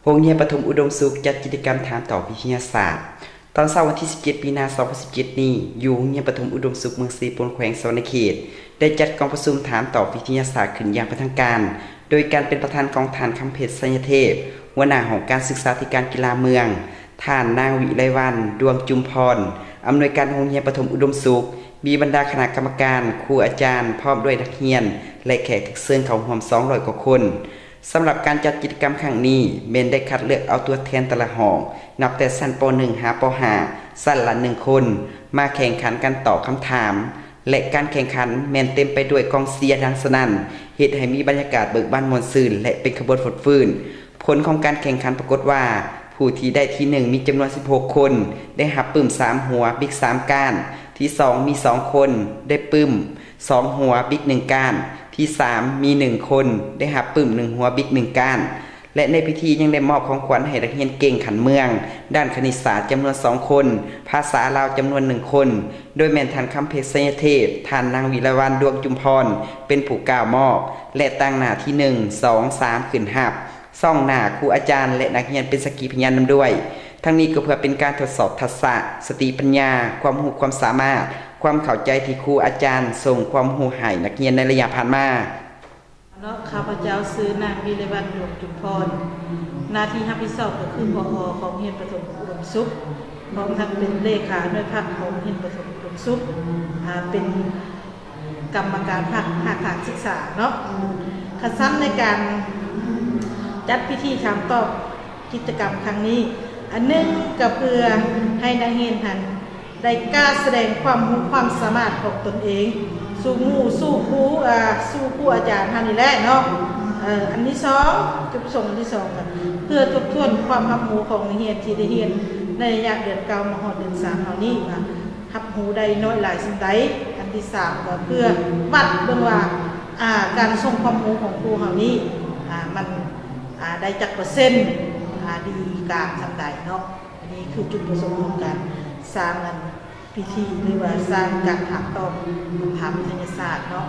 โรงเรียนปฐมอุดมสุขจัดกิจกรรมถามตอบวิทยาศาสตร์ตอนเช้าวันที่17 มีนาคม 2017 นี้อยู่โรงเรียนปฐมอุดมสุขเมืองศรีปนแขวงสวรรณเขตได้จัดกองประชุมถามตอบวิทยาศาสตร์ขึ้นอย่างเป็นทางการโดยการเป็นประธานกองฐานคำเพชรสัญญเทพหัวหน้าของการศึกษาธิการกีฬาเมืองท่านนางวิไลวรรณดวงจุมพรอำนวยการโรงเรียนปฐมอุดมสุขมีบรรดาคณะกรรมการครูอาจารย์พร้อมด้วยนักเรียนและแขกทุกเชิญเข้าร่วม200 กว่าคนสำหรับการจัดกิจกรรมครั้งนี้เมนได้คัดเลือกเอาตัวแทนแต่ละห้องนับแต่ชั้นป .1 หาป .5 ชั้นละ1 คนมาแข่งขันกันตอบคำถามและการแข่งขันเมนเต็มไปด้วยกองเชียร์ดังสนั่นเหตุให้มีบรรยากาศเบิกบานม่วนซื่นและเป็นขบวนฝดฟื้นผลของการแข่งขันปรากฏว่าผู้ที่ได้ที่1มีจำนวน16 คนได้หับปึ้ม3 หัวบิ๊ก3 ก้านที่2มี2 คนได้ปึ้ม2 หัวบิ๊ก1 ก้านที่3มี1 คนได้หับปึ้ม1 หัวบิ๊ก1 ก้านและในพิธียังได้มอบของขวัญให้นักเรียนเก่งขันเมืองด้านคณิตศาสตร์จำนวน2 คนภาษาลาวจำนวน1 คนโดยแม่นท่านคำเพชรสัญญเทพท่านนางวิไลวรรณดวงจุมพรเป็นผู้กล่าวมอบและตั้งหน้าที่1 2 3ขึ้นหับซ่องหน้าครูอาจารย์และนักเรียนเป็นสักขีพยานนำด้วยทั้งนี้ก็เพื่อเป็นการทดสอบทักษะสติปัญญาความรู้ความสามารถความเข้าใจที่ครูอาจารย์ส่งความรู้ให้นักเรียนในระยะผ่านมาเนาะข้าพเจ้าซื้อนางวิไลวรรณดวงจุมพรหน้าที่รับผิดชอบก็คือผอของเรียนปฐมอุดมสุขพร้อมทั้งเป็นเลขาหน่วยพักของเรียนปฐมอุดมสุขเป็นกรรมการภาคการศึกษาเนาะขั้นซ้ำในการจัดพิธีถามตอบกิจกรรมครั้งนี้อันหนึ่งก็เพื่อให้นักเรียนทันได้กล้าแสดงความรู้ความสามารถของตนเองสู้หมู่สู้ครูอาจารย์ท่านนี่แหละเนาะอันที่2จุดประสงค์ที่2กันเพื่อทบทวนความรับรู้ของนักเรียนที่ได้เรียนในระยะเดือน9มาฮอดเดือน3เฮานี้ว่ารับรู้ได้น้อยหลายสิ่งใดอันที่3ก็เพื่อวัดเบิ่งว่าการส่งความรู้ของครูเฮานี้มันได้จักเปอร์เซ็นต์ดีกลางทางใดเนาะอันนี้คือจุดประสงค์ของการสร้างนั้นพิธีหรือว่าสร้างการถามตอบถามวิทยาศาสตร์เนาะ